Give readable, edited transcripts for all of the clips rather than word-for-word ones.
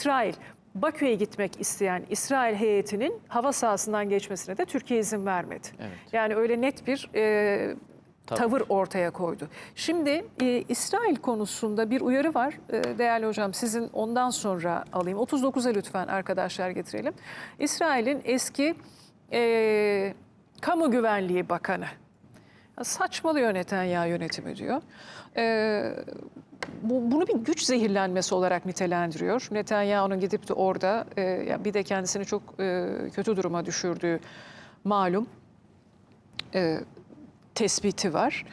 İsrail, Bakü'ye gitmek isteyen İsrail heyetinin hava sahasından geçmesine de Türkiye izin vermedi. Evet. Yani öyle net bir tavır ortaya koydu. Şimdi İsrail konusunda bir uyarı var. Değerli hocam, sizin ondan sonra alayım. 39'a lütfen arkadaşlar getirelim. İsrail'in eski Kamu Güvenliği Bakanı. Saçmalıyor Netanyahu yönetimi diyor. Bunu bir güç zehirlenmesi olarak nitelendiriyor. Netanyahu'nun gidip de orada bir de kendisini çok kötü duruma düşürdüğü malum tespiti var.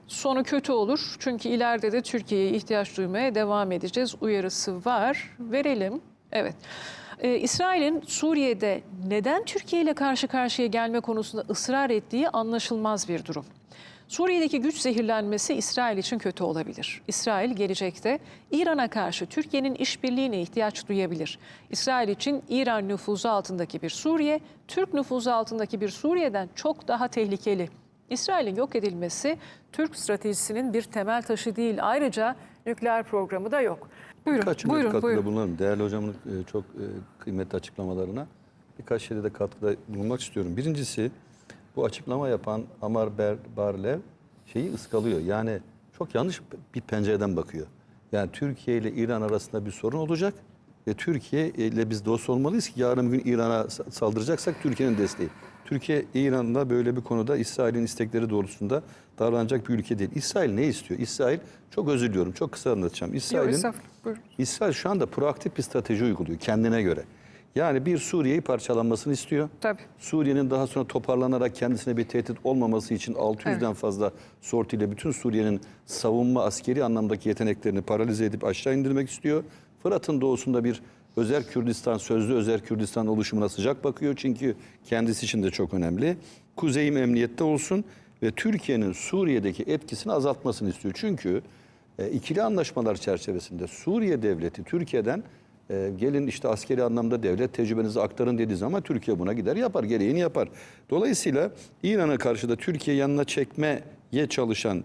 Sonu kötü olur çünkü ileride de Türkiye'ye ihtiyaç duymaya devam edeceğiz uyarısı var. Verelim. Evet. İsrail'in Suriye'de neden Türkiye ile karşı karşıya gelme konusunda ısrar ettiği anlaşılmaz bir durum. Suriye'deki güç zehirlenmesi İsrail için kötü olabilir. İsrail gelecekte İran'a karşı Türkiye'nin işbirliğine ihtiyaç duyabilir. İsrail için İran nüfuzu altındaki bir Suriye, Türk nüfuzu altındaki bir Suriye'den çok daha tehlikeli. İsrail'in yok edilmesi Türk stratejisinin bir temel taşı değil. Ayrıca nükleer programı da yok. Buyurun, buyurun. Katkıda bulunalım. Değerli hocamın çok kıymetli açıklamalarına birkaç şeyde de katkıda bulunmak istiyorum. Birincisi, bu açıklama yapan Amar Barlev şeyi ıskalıyor. Yani çok yanlış bir pencereden bakıyor. Yani Türkiye ile İran arasında bir sorun olacak ve Türkiye ile biz dost olmalıyız ki yarın bir gün İran'a saldıracaksak Türkiye'nin desteği. Türkiye, İran'la böyle bir konuda İsrail'in istekleri doğrultusunda davranacak bir ülke değil. İsrail ne istiyor? İsrail, çok özür diliyorum, çok kısa anlatacağım. İsrail şu anda proaktif bir strateji uyguluyor kendine göre. Yani bir Suriye'yi parçalanmasını istiyor. Tabii. Suriye'nin daha sonra toparlanarak kendisine bir tehdit olmaması için 600'den fazla sortiyle bütün Suriye'nin savunma, askeri anlamdaki yeteneklerini paralize edip aşağı indirmek istiyor. Fırat'ın doğusunda bir özel Kürdistan, sözlü özel Kürdistan oluşumuna sıcak bakıyor. Çünkü kendisi için de çok önemli. Kuzeyim emniyette olsun ve Türkiye'nin Suriye'deki etkisini azaltmasını istiyor. Çünkü ikili anlaşmalar çerçevesinde Suriye devleti Türkiye'den gelin işte askeri anlamda devlet tecrübenizi aktarın dediği zaman Türkiye buna gider yapar, gereğini yapar. Dolayısıyla İran'a karşı da Türkiye yanına çekmeye çalışan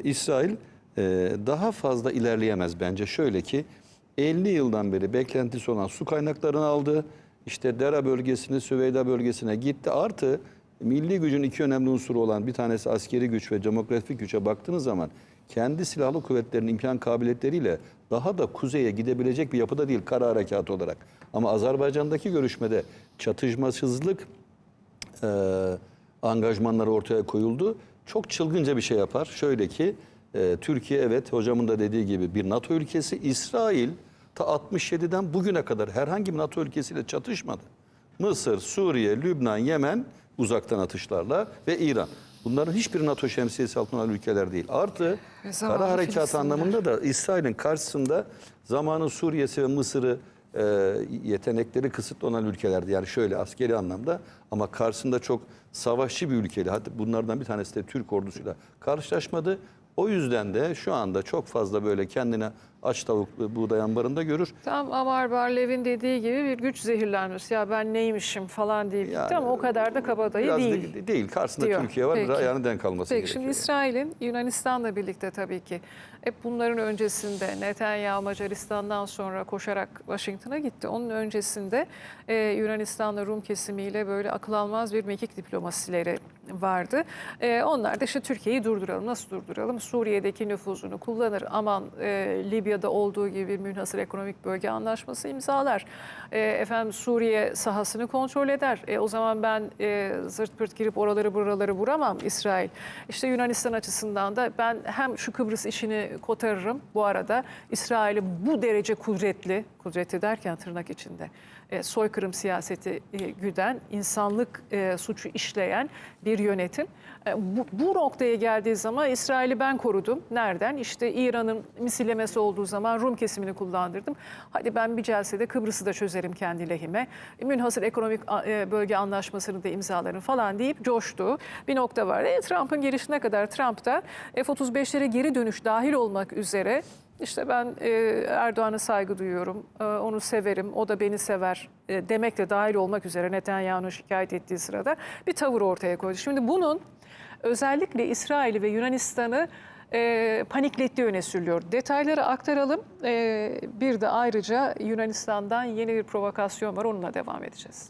İsrail daha fazla ilerleyemez bence. Şöyle ki 50 yıldan beri beklentisi olan su kaynaklarını aldı. İşte Dera bölgesine, Süveyda bölgesine gitti. Artı milli gücün iki önemli unsuru olan bir tanesi askeri güç ve demografik güce baktığınız zaman kendi silahlı kuvvetlerinin imkan kabiliyetleriyle daha da kuzeye gidebilecek bir yapıda değil kara harekatı olarak. Ama Azerbaycan'daki görüşmede çatışmasızlık angajmanları ortaya koyuldu. Çok çılgınca bir şey yapar. Şöyle ki Türkiye, evet hocamın da dediği gibi bir NATO ülkesi. İsrail ta 67'den bugüne kadar herhangi bir NATO ülkesiyle çatışmadı. Mısır, Suriye, Lübnan, Yemen uzaktan atışlarla ve İran. Bunların hiçbir NATO şemsiyesi altında olan ülkeler değil. Artı kara harekatı anlamında da İsrail'in karşısında zamanın Suriye'si ve Mısır'ı yetenekleri kısıtlı olan ülkelerdi. Yani şöyle askeri anlamda ama karşısında çok savaşçı bir ülkeli. Hatta bunlardan bir tanesi de Türk ordusuyla karşılaşmadı. O yüzden de şu anda çok fazla böyle kendine aç tavuk buğday ambarında görür. Tam Amar Barlev'in dediği gibi bir güç zehirlenmesi. Ya ben neymişim falan değil. Yani, ama o kadar da kabadayı değil. Değil. Karşısında diyor. Türkiye var. Peki. Yani denk kalması gerekiyor. Şimdi İsrail'in Yunanistan'la birlikte tabii ki hep bunların öncesinde Netanyahu Macaristan'dan sonra koşarak Washington'a gitti. Onun öncesinde Yunanistan'la Rum kesimiyle böyle akıl almaz bir mekik diplomasileri vardı. Onlar da işte Türkiye'yi durduralım. Nasıl durduralım? Suriye'deki nüfuzunu kullanır. Aman Libya'da olduğu gibi bir münhasır ekonomik bölge anlaşması imzalar. Suriye sahasını kontrol eder. O zaman ben zırt pırt girip oraları buraları vuramam İsrail. İşte Yunanistan açısından da ben hem şu Kıbrıs işini kotarırım bu arada. İsrail'i bu derece kudretli derken tırnak içinde soykırım siyaseti güden, insanlık suçu işleyen bir yönetim. Bu noktaya geldiği zaman İsrail'i ben korudum. Nereden? İşte İran'ın misillemesi olduğu zaman Rum kesimini kullandırdım. Hadi ben bir celsede Kıbrıs'ı da çözerim kendi lehime. Münhasır ekonomik bölge anlaşmasını da imzalarım falan deyip coştu. Bir nokta var. Trump'ın gelişine kadar Trump da F-35'lere geri dönüş dahil olmak üzere İşte ben Erdoğan'a saygı duyuyorum, onu severim, o da beni sever demek de dahil olmak üzere Netanyahu'nun şikayet ettiği sırada bir tavır ortaya koydu. Şimdi bunun özellikle İsrail'i ve Yunanistan'ı paniklettiği öne sürülüyor. Detayları aktaralım. Bir de ayrıca Yunanistan'dan yeni bir provokasyon var. Onunla devam edeceğiz.